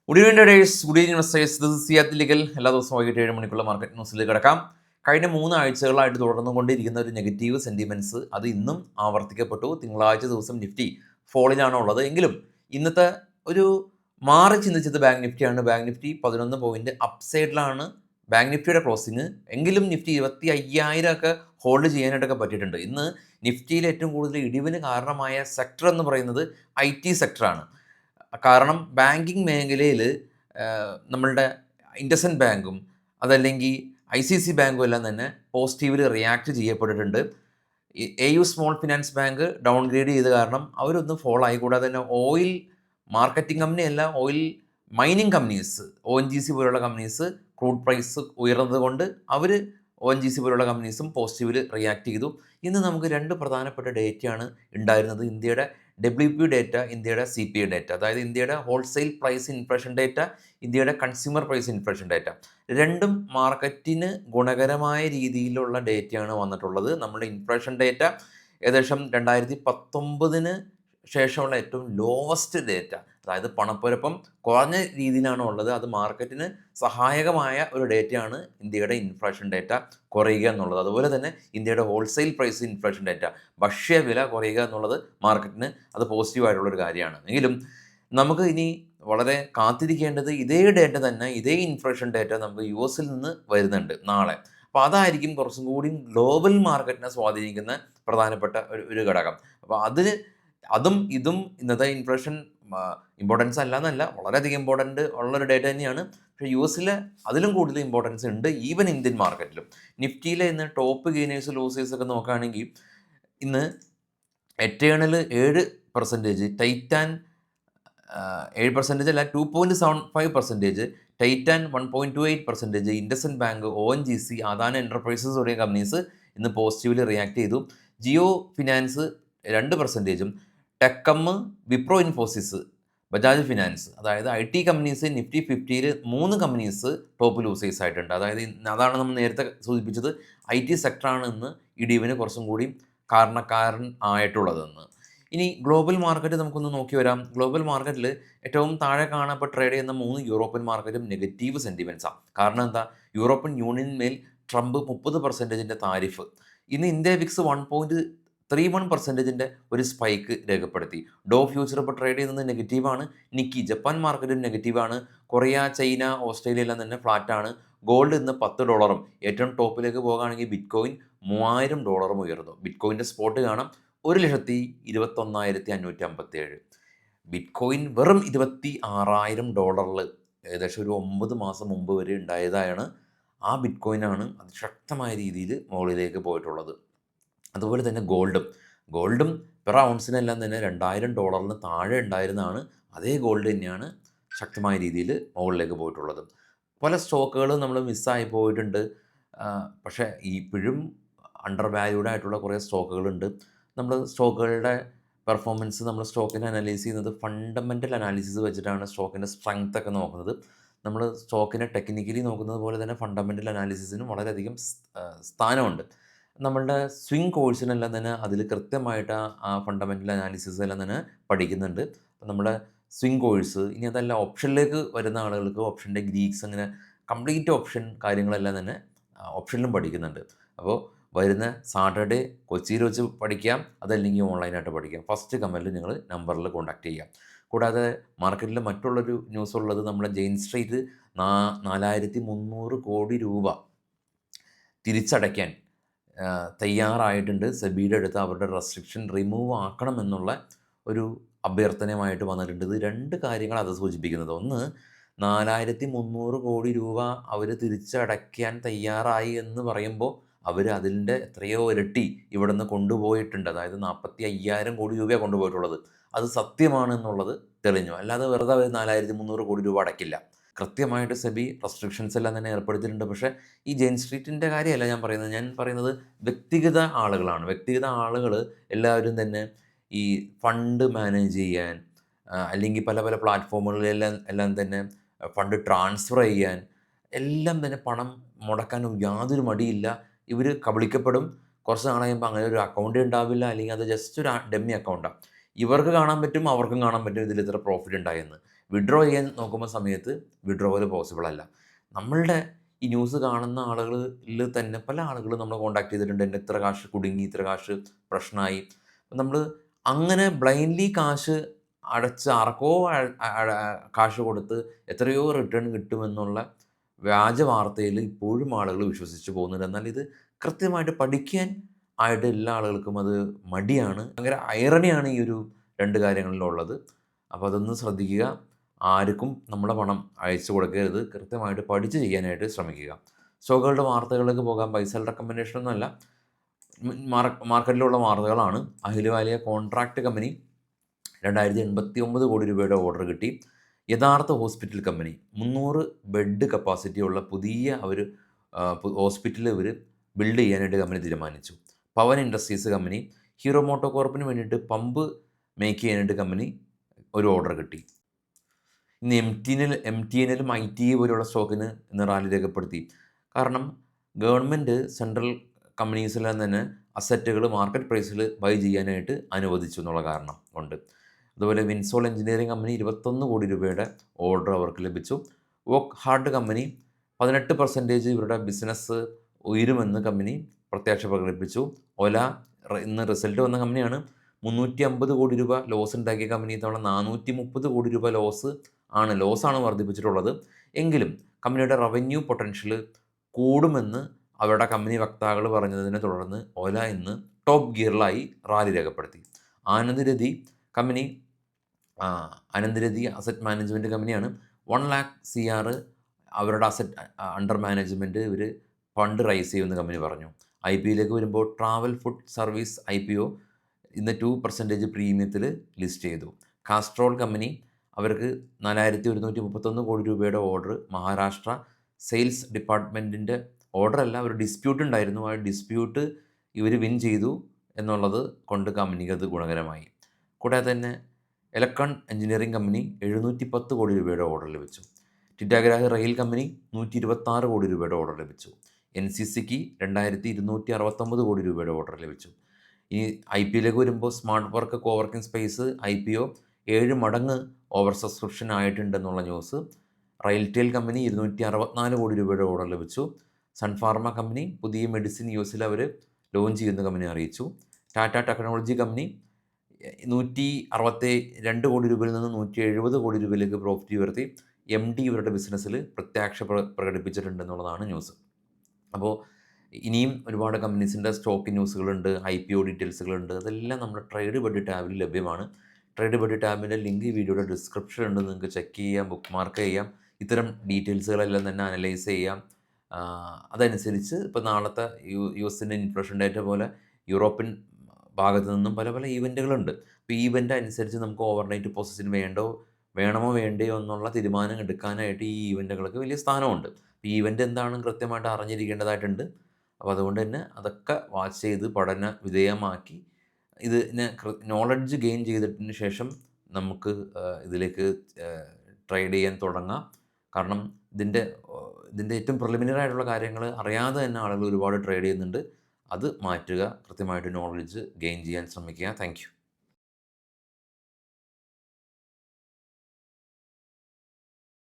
Good evening traders, good evening investors. This is Siyad legal. എല്ലാ ദിവസവും വൈകിട്ട് 7 മണിക്കുള്ള മാർക്കറ്റ് ന്യൂസിലേക്ക് കിടക്കാം. കഴിഞ്ഞ 3 ആഴ്ചകളായിട്ട് തുടർന്നുകൊണ്ടിരിക്കുന്ന ഒരു നെഗറ്റീവ് സെൻറ്റിമെൻറ്റ്സ് അത് ഇന്നും ആവർത്തിക്കപ്പെട്ടു. തിങ്കളാഴ്ച ദിവസം നിഫ്റ്റി ഫോളിലാണ് ഉള്ളത്. എങ്കിലും ഇന്നത്തെ ഒരു മാറി ചിന്തിച്ചത് ബാങ്ക് നിഫ്റ്റിയാണ്. ബാങ്ക് നിഫ്റ്റി 11 പോയിന്റ് അപ്സൈഡിലാണ് ബാങ്ക് നിഫ്റ്റിയുടെ ക്ലോസിങ്. എങ്കിലും നിഫ്റ്റി 25,000 ഒക്കെ ഹോൾഡ് ചെയ്യാനായിട്ടൊക്കെ പറ്റിയിട്ടുണ്ട്. ഇന്ന് നിഫ്റ്റിയിൽ ഏറ്റവും കൂടുതൽ ഇടിവിന് കാരണമായ സെക്ടർ എന്ന് പറയുന്നത് IT സെക്ടറാണ്. കാരണം ബാങ്കിങ് മേഖലയിൽ നമ്മളുടെ ഇൻഡസ്ഇൻഡ് ബാങ്കും അതല്ലെങ്കിൽ ICICI ബാങ്കും എല്ലാം തന്നെ പോസിറ്റീവിൽ റിയാക്ട് ചെയ്യപ്പെട്ടിട്ടുണ്ട്. AU small finance bank downgrade ചെയ്ത കാരണം അവരൊന്ന് ഫോൾ ആയി. കൂടാതെ തന്നെ ഓയിൽ മാർക്കറ്റിംഗ് കമ്പനിയല്ല, ഓയിൽ മൈനിങ് കമ്പനീസ് ONGC പോലുള്ള കമ്പനീസ് ക്രൂഡ് പ്രൈസ് ഉയർന്നത് കൊണ്ട് അവർ ONGC പോലുള്ള കമ്പനീസും പോസിറ്റീവിൽ റിയാക്ട് ചെയ്തു. ഇന്ന് നമുക്ക് 2 പ്രധാനപ്പെട്ട ഡേറ്റയാണ് ഉണ്ടായിരുന്നത്. ഇന്ത്യയുടെ WPI ഡേറ്റ, ഇന്ത്യയുടെ CPI ഡേറ്റ. അതായത് ഇന്ത്യയുടെ ഹോൾസെയിൽ പ്രൈസ് ഇൻഫ്ലേഷൻ ഡേറ്റ, ഇന്ത്യയുടെ കൺസ്യൂമർ പ്രൈസ് ഇൻഫ്ലേഷൻ ഡേറ്റ. രണ്ടും മാർക്കറ്റിന് ഗുണകരമായ രീതിയിലുള്ള ഡേറ്റയാണ് വന്നിട്ടുള്ളത്. നമ്മുടെ ഇൻഫ്ലേഷൻ ഡേറ്റ ഏകദേശം 2019 ശേഷമുള്ള ഏറ്റവും ലോവസ്റ്റ് ഡേറ്റ, അതായത് പണപ്പെരുപ്പം കുറഞ്ഞ രീതിയിലാണ് ഉള്ളത്. അത് മാർക്കറ്റിന് സഹായകമായ ഒരു ഡേറ്റയാണ് ഇന്ത്യയുടെ ഇൻഫ്ലേഷൻ ഡേറ്റ കുറയുക എന്നുള്ളത്. അതുപോലെ തന്നെ ഇന്ത്യയുടെ ഹോൾസെയിൽ പ്രൈസ് ഇൻഫ്ലേഷൻ ഡേറ്റ, ഭക്ഷ്യവില കുറയുക എന്നുള്ളത് മാർക്കറ്റിന് അത് പോസിറ്റീവായിട്ടുള്ളൊരു കാര്യമാണ്. എങ്കിലും നമുക്ക് ഇനി വളരെ കാത്തിരിക്കേണ്ടത് ഇതേ ഡേറ്റ തന്നെ, ഇതേ ഇൻഫ്ലേഷൻ ഡേറ്റ നമുക്ക് US നിന്ന് വരുന്നുണ്ട് നാളെ. അപ്പോൾ അതായിരിക്കും കുറച്ചും കൂടി ഗ്ലോബൽ മാർക്കറ്റിനെ സ്വാധീനിക്കുന്ന പ്രധാനപ്പെട്ട ഒരു ഘടകം. അപ്പോൾ അതും ഇതും ഇന്നത്തെ ഇൻഫ്ലേഷൻ ഇമ്പോർട്ടൻസ് അല്ല എന്നല്ല, വളരെയധികം ഇമ്പോർട്ടൻ്റ് ഉള്ളൊരു ഡേറ്റ തന്നെയാണ്. പക്ഷേ US അതിലും കൂടുതൽ ഇമ്പോർട്ടൻസ് ഉണ്ട് ഈവൻ ഇന്ത്യൻ മാർക്കറ്റിലും. നിഫ്റ്റിയിലെ ഇന്ന് ടോപ്പ് ഗെയിനേഴ്സ് ലൂസേഴ്സ് ഒക്കെ നോക്കുകയാണെങ്കിൽ ഇന്ന് എറ്റേണൽ 7%, ടൈറ്റാൻ 7% അല്ല 2.75%, Titan 1.28%, IndusInd bank, ONGC, Adani enterprises തുടങ്ങിയ കമ്പനീസ് ഇന്ന് പോസിറ്റീവ്ലി റിയാക്ട് ചെയ്തു. ജിയോ ഫിനാൻസ് 2%, ടെക്കം, വിപ്രോ ഇൻഫോസിസ്, ബജാജ് ഫിനാൻസ്, അതായത് IT കമ്പനീസ് നിഫ്റ്റി 50യിൽ 3 കമ്പനീസ് ടോപ്പ് ലൂസേഴ്സ് ആയിട്ടുണ്ട്. അതായത് അതാണ് നമ്മൾ നേരത്തെ സൂചിപ്പിച്ചത്, IT സെക്ടറാണ് ഇന്ന് ഇടിവിന് കുറച്ചും കൂടി കാരണക്കാരൻ ആയിട്ടുള്ളതെന്ന്. ഇനി ഗ്ലോബൽ മാർക്കറ്റ് നമുക്കൊന്ന് നോക്കി വരാം. ഗ്ലോബൽ മാർക്കറ്റിൽ ഏറ്റവും താഴെ കാണപ്പെട്ട ട്രേഡ് ചെയ്യുന്ന 3 യൂറോപ്യൻ മാർക്കറ്റും നെഗറ്റീവ് സെൻറ്റിമെൻറ്റ്സാണ്. കാരണം എന്താ? യൂറോപ്യൻ യൂണിയന്മേൽ ട്രംപ് 30% താരിഫ്. ഇന്ന് ഇന്ത്യ വിക്സ് 1.31% ഒരു സ്പൈക്ക് രേഖപ്പെടുത്തി. ഡോ ഫ്യൂച്ചർ ഇപ്പോൾ ട്രേഡ് ചെയ്യുന്നത് നെഗറ്റീവാണ്. നിക്കി ജപ്പാൻ മാർക്കറ്റും നെഗറ്റീവാണ്. കൊറിയ, ചൈന, ഓസ്ട്രേലിയ എല്ലാം തന്നെ ഫ്ലാറ്റാണ്. ഗോൾഡ് ഇന്ന് $10. ഏറ്റവും ടോപ്പിലേക്ക് പോകുകയാണെങ്കിൽ ബിറ്റ്കോയിൻ $3000 ഉയർന്നു. ബിറ്റ്കോയിൻ്റെ സ്പോട്ട് കാണാം $1,21,557. ബിറ്റ്കോയിൻ വെറും $26,000 ഏകദേശം ഒരു 9 മാസം മുമ്പ് വരെ ഉണ്ടായതാണ്. ആ ബിറ്റ്കോയിനാണ് അതിശക്തമായ രീതിയിൽ മുകളിലേക്ക് പോയിട്ടുള്ളത്. അതുപോലെ തന്നെ ഗോൾഡും പെർ ഔൺസിനെല്ലാം തന്നെ $2,000 താഴെ ഉണ്ടായിരുന്നതാണ്. അതേ ഗോൾഡ് തന്നെയാണ് ശക്തമായ രീതിയിൽ മുകളിലേക്ക് പോയിട്ടുള്ളത്. പല സ്റ്റോക്കുകളും നമ്മൾ മിസ്സായി പോയിട്ടുണ്ട്. പക്ഷേ ഇപ്പോഴും അണ്ടർ വാല്യൂഡ് ആയിട്ടുള്ള കുറേ സ്റ്റോക്കുകളുണ്ട്. നമ്മൾ സ്റ്റോക്കുകളുടെ പെർഫോമൻസ്, നമ്മൾ സ്റ്റോക്കിനെ അനലൈസ് ചെയ്യുന്നത് ഫണ്ടമെൻ്റൽ അനാലിസിസ് വെച്ചിട്ടാണ്. സ്റ്റോക്കിൻ്റെ സ്ട്രെങ്ത് ഒക്കെ നോക്കുന്നത്. നമ്മൾ സ്റ്റോക്കിനെ ടെക്നിക്കലി നോക്കുന്നത് പോലെ തന്നെ ഫണ്ടമെൻ്റൽ അനാലിസിസിനും വളരെയധികം സ്ഥാനമുണ്ട്. നമ്മളുടെ സ്വിംഗ് കോഴ്സിനെല്ലാം തന്നെ അതിൽ കൃത്യമായിട്ട് ആ ഫണ്ടമെൻ്റൽ അനാലിസിസ് എല്ലാം തന്നെ പഠിക്കുന്നുണ്ട്. നമ്മുടെ സ്വിംഗ് കോഴ്സ്, ഇനി അതല്ല ഓപ്ഷനിലേക്ക് വരുന്ന ആളുകൾക്ക് ഓപ്ഷൻ്റെ ഗ്രീക്സ്, അങ്ങനെ കംപ്ലീറ്റ് ഓപ്ഷൻ കാര്യങ്ങളെല്ലാം തന്നെ ഓപ്ഷനിലും പഠിക്കുന്നുണ്ട്. അപ്പോൾ വരുന്ന സാറ്റർഡേ കൊച്ചിയിൽ വെച്ച് പഠിക്കാം, അതല്ലെങ്കിൽ ഓൺലൈനായിട്ട് പഠിക്കാം. ഫസ്റ്റ് കമൻറ്റിൽ നിങ്ങൾ നമ്പറിൽ കോൺടാക്ട് ചെയ്യാം. കൂടാതെ മാർക്കറ്റിൽ മറ്റുള്ളൊരു ന്യൂസ് ഉള്ളത്, നമ്മുടെ ജെയിൻ സ്ട്രീറ്റ് 4,300 കോടി രൂപ തിരിച്ചടയ്ക്കാൻ തയ്യാറായിട്ടുണ്ട്. സെബിയുടെ അടുത്ത് അവരുടെ റെസ്ട്രിക്ഷൻ റിമൂവ് ആക്കണമെന്നുള്ള ഒരു അഭ്യർത്ഥനയുമായിട്ട് വന്നിട്ടുണ്ട്. ഇത് 2 കാര്യങ്ങൾ അത് സൂചിപ്പിക്കുന്നത്. ഒന്ന്, 4,300 കോടി രൂപ അവർ തിരിച്ചടയ്ക്കാൻ തയ്യാറായി എന്ന് പറയുമ്പോൾ അവർ അതിൻ്റെ എത്രയോ ഇരട്ടി ഇവിടെ നിന്ന് കൊണ്ടുപോയിട്ടുണ്ട്. അതായത് 45,000 കോടി രൂപയാണ് കൊണ്ടുപോയിട്ടുള്ളത്. അത് സത്യമാണെന്നുള്ളത് തെളിഞ്ഞു. അല്ലാതെ വെറുതെ അവർ 4,300 കോടി രൂപ അടയ്ക്കില്ല. കൃത്യമായിട്ട് സെബി റെസ്ട്രിക്ഷൻസ് എല്ലാം തന്നെ ഏർപ്പെടുത്തിയിട്ടുണ്ട്. പക്ഷേ ഈ ജെയിൻ സ്ട്രീറ്റിൻ്റെ കാര്യമല്ല ഞാൻ പറയുന്നത്. ഞാൻ പറയുന്നത് വ്യക്തിഗത ആളുകളാണ്. വ്യക്തിഗത ആളുകൾ എല്ലാവരും തന്നെ ഈ ഫണ്ട് മാനേജ് ചെയ്യാൻ, അല്ലെങ്കിൽ പല പല പ്ലാറ്റ്ഫോമുകളിലെല്ലാം തന്നെ ഫണ്ട് ട്രാൻസ്ഫർ ചെയ്യാൻ, എല്ലാം തന്നെ പണം മുടക്കാനും യാതൊരു മടിയില്ല. ഇവർ കബളിക്കപ്പെടും. കുറച്ച് നാൾ കഴിയുമ്പോൾ അങ്ങനെ ഒരു അക്കൗണ്ടേ ഉണ്ടാവില്ല, അല്ലെങ്കിൽ അത് ജസ്റ്റ് ഒരു ഡമ്മി അക്കൗണ്ടാണ്. ഇവർക്ക് കാണാൻ പറ്റും, അവർക്കും കാണാൻ പറ്റും ഇതിൽ ഇത്ര പ്രോഫിറ്റ് ഉണ്ടായെന്ന്. വിഡ്രോ ചെയ്യാൻ നോക്കുമ്പോൾ സമയത്ത് വിഡ്രോവൽ പോസിബിൾ അല്ല. നമ്മളുടെ ഈ ന്യൂസ് കാണുന്ന ആളുകളിൽ തന്നെ പല ആളുകളും നമ്മളെ കോൺടാക്ട് ചെയ്തിട്ടുണ്ട്. എൻ്റെ ഇത്ര കാശ് കുടുങ്ങി, ഇത്ര കാശ് പ്രശ്നമായി. നമ്മൾ അങ്ങനെ ബ്ലൈൻഡ്ലി കാശ് അടച്ച് ആർക്കോ കാശ് കൊടുത്ത് എത്രയോ റിട്ടേൺ കിട്ടുമെന്നുള്ള വ്യാജ വാർത്തയിൽ ഇപ്പോഴും ആളുകൾ വിശ്വസിച്ച് പോകുന്നുണ്ട്. എന്നാൽ ഇത് കൃത്യമായിട്ട് പഠിക്കാൻ ആയിട്ട് എല്ലാ ആളുകൾക്കും അത് മടിയാണ്. ഭയങ്കര ഐറണിയാണ് ഈ ഒരു 2 കാര്യങ്ങളിലുള്ളത്. അപ്പോൾ അതൊന്ന് ശ്രദ്ധിക്കുക. ആർക്കും നമ്മുടെ പണം അയച്ചു കൊടുക്കരുത്. കൃത്യമായിട്ട് പഠിച്ച് ചെയ്യാനായിട്ട് ശ്രമിക്കുക. സ്റ്റോക്കുകളുടെ വാർത്തകളിലേക്ക് പോകാം. ബൈ സെൽ റെക്കമെൻഡേഷൻ ഒന്നുമല്ല. മാർക്കറ്റിലുള്ള വാർത്തകളാണ്. അഹിലുവാലിയ കോൺട്രാക്ട് കമ്പനി 2089 കോടി രൂപയുടെ ഓർഡർ കിട്ടി. യഥാർത്ഥ ഹോസ്പിറ്റൽ കമ്പനി 300 ബെഡ് കപ്പാസിറ്റി ഉള്ള പുതിയ ഒരു ഹോസ്പിറ്റൽ ഇവർ ബിൽഡ് ചെയ്യാനായിട്ട് കമ്പനി തീരുമാനിച്ചു. പവൻ ഇൻഡസ്ട്രീസ് കമ്പനി ഹീറോ മോട്ടോ കോർപ്പിന് വേണ്ടിയിട്ട് പമ്പ് മേക്ക് ചെയ്യാനായിട്ട് കമ്പനി ഒരു ഓർഡർ കിട്ടി. ഇന്ന് എം ടി എൻ എല്ലും ഐ ടി പോലുള്ള സ്റ്റോക്കിന് ഇന്ന് റാലി രേഖപ്പെടുത്തി. കാരണം ഗവൺമെൻറ് സെൻട്രൽ കമ്പനീസിലെല്ലാം തന്നെ അസറ്റുകൾ മാർക്കറ്റ് പ്രൈസിൽ ബൈ ചെയ്യാനായിട്ട് അനുവദിച്ചു എന്നുള്ള കാരണം കൊണ്ട്. അതുപോലെ വിൻസോൾ എഞ്ചിനീയറിംഗ് കമ്പനി 21 കോടി രൂപയുടെ ഓർഡർ അവർക്ക് ലഭിച്ചു. വോക്ക് ഹാർഡ് കമ്പനി 18% ഇവരുടെ ബിസിനസ് ഉയരുമെന്ന് കമ്പനി പ്രത്യാശ പ്രകടിപ്പിച്ചു. ഒല ഇന്ന് റിസൾട്ട് വന്ന കമ്പനിയാണ്. 350 കോടി രൂപ ലോസ് ഉണ്ടാക്കിയ കമ്പനി ഇത്തവണ 430 കോടി രൂപ ലോസാണ് വർദ്ധിപ്പിച്ചിട്ടുള്ളത്. എങ്കിലും കമ്പനിയുടെ റവന്യൂ പൊട്ടൻഷ്യൽ കൂടുമെന്ന് അവരുടെ കമ്പനി വക്താക്കൾ പറഞ്ഞതിനെ തുടർന്ന് ഒല ഇന്ന് ടോപ്പ് ഗിയറിലായി റാലി രേഖപ്പെടുത്തി. ആനന്ദരഥി അസറ്റ് മാനേജ്മെൻറ്റ് കമ്പനിയാണ്. 1 lakh CR അവരുടെ അസറ്റ് അണ്ടർ മാനേജ്മെൻറ്റ് ഇവർ ഫണ്ട് റൈസ് ചെയ്യുമെന്ന് കമ്പനി പറഞ്ഞു. IPOയിലേക്ക് വരുമ്പോൾ ട്രാവൽ ഫുഡ് സർവീസ് IPO ഇന്ന് 2% പ്രീമിയത്തിൽ ലിസ്റ്റ് ചെയ്തു. കാസ്ട്രോൾ കമ്പനി അവർക്ക് 4131 കോടി രൂപയുടെ ഓർഡർ മഹാരാഷ്ട്ര സെയിൽസ് ഡിപ്പാർട്ട്മെൻറ്റിൻ്റെ ഓർഡറല്ല, ഒരു ഡിസ്പ്യൂട്ട് ഉണ്ടായിരുന്നു. ആ ഡിസ്പ്യൂട്ട് ഇവർ വിൻ ചെയ്തു എന്നുള്ളത് കൊണ്ട് കമ്പനിക്ക് അത് ഗുണകരമായി. കൂടാതെ തന്നെ എലക്ട്രോൺ എഞ്ചിനീയറിംഗ് കമ്പനി 710 കോടി രൂപയുടെ ഓർഡർ ലഭിച്ചു. ടിറ്റാഗ്രാഹ് റെയിൽ കമ്പനി 126 കോടി രൂപയുടെ ഓർഡർ ലഭിച്ചു. NCCക്ക് 2269 കോടി രൂപയുടെ ഓർഡർ ലഭിച്ചു. ഈ IPOയിലേക്ക് വരുമ്പോൾ smart work coworking space IPO 7 മടങ്ങ് ഓവർ സബ്സ്ക്രിപ്ഷൻ ആയിട്ടുണ്ടെന്നുള്ള ന്യൂസ്. റെയിൽടെൽ കമ്പനി 264 കോടി രൂപയുടെ ഓർഡർ ലഭിച്ചു. സൺഫാർമ കമ്പനി പുതിയ മെഡിസിൻ US അവർ ലോഞ്ച് ചെയ്യുന്ന കമ്പനി അറിയിച്ചു. ടാറ്റ ടെക്നോളജി കമ്പനി 162 കോടി രൂപയിൽ നിന്ന് 170 കോടി രൂപയിലേക്ക് പ്രോഫിറ്റ് ഉയർത്തി. MD ഇവരുടെ ബിസിനസ്സിൽ പ്രത്യാശ പ്രകടിപ്പിച്ചിട്ടുണ്ടെന്നുള്ളതാണ് ന്യൂസ്. അപ്പോൾ ഇനിയും ഒരുപാട് കമ്പനീസിൻ്റെ സ്റ്റോക്ക് ന്യൂസുകളുണ്ട്, IPO ഡീറ്റെയിൽസുകളുണ്ട്. അതെല്ലാം നമ്മുടെ ട്രേഡ് ബഡ്ഡി ടാബിൽ ലഭ്യമാണ്. ട്രേഡ് ബഡ്ഡി ടാബിൻ്റെ ലിങ്ക് ഈ വീഡിയോയുടെ ഡിസ്ക്രിപ്ഷനിലുണ്ട്. നിങ്ങൾക്ക് ചെക്ക് ചെയ്യാം, ബുക്ക് മാർക്ക് ചെയ്യാം. ഇത്തരം ഡീറ്റെയിൽസുകളെല്ലാം തന്നെ അനലൈസ് ചെയ്യാം. അതനുസരിച്ച് ഇപ്പോൾ നാളത്തെ US ഇൻഫ്ലേഷൻ ഡേറ്റ പോലെ യൂറോപ്യൻ ഭാഗത്തു നിന്നും പല പല ഈവൻറ്റുകളുണ്ട്. അപ്പോൾ ഈ ഈവൻ്റ് അനുസരിച്ച് നമുക്ക് ഓവർനൈറ്റ് പൊസിഷൻ വേണമോ വേണ്ടയോ എന്നുള്ള തീരുമാനം എടുക്കാനായിട്ട് ഈ ഈവൻറ്റുകൾക്ക് വലിയ സ്ഥാനമുണ്ട്. ഈ ഈവൻ്റ് എന്താണെന്ന് കൃത്യമായിട്ട് അറിഞ്ഞിരിക്കേണ്ടതായിട്ടുണ്ട്. അപ്പോൾ അതുകൊണ്ട് തന്നെ അതൊക്കെ വാച്ച് ചെയ്ത് പഠന വിധേയമാക്കി ഇതിനെ നോളജ് ഗെയിൻ ചെയ്തതിന് ശേഷം നമുക്ക് ഇതിലേക്ക് ട്രേഡ് ചെയ്യാൻ തുടങ്ങാം. കാരണം ഇതിൻ്റെ ഏറ്റവും പ്രിലിമിനറി ആയിട്ടുള്ള കാര്യങ്ങൾ അറിയാതെ തന്നെ ആളുകൾ ഒരുപാട് ട്രേഡ് ചെയ്യുന്നുണ്ട്. അത് മാറ്റുക, കൃത്യമായിട്ട് നോളജ് ഗെയിൻ ചെയ്യാൻ ശ്രമിക്കുക. Thank you.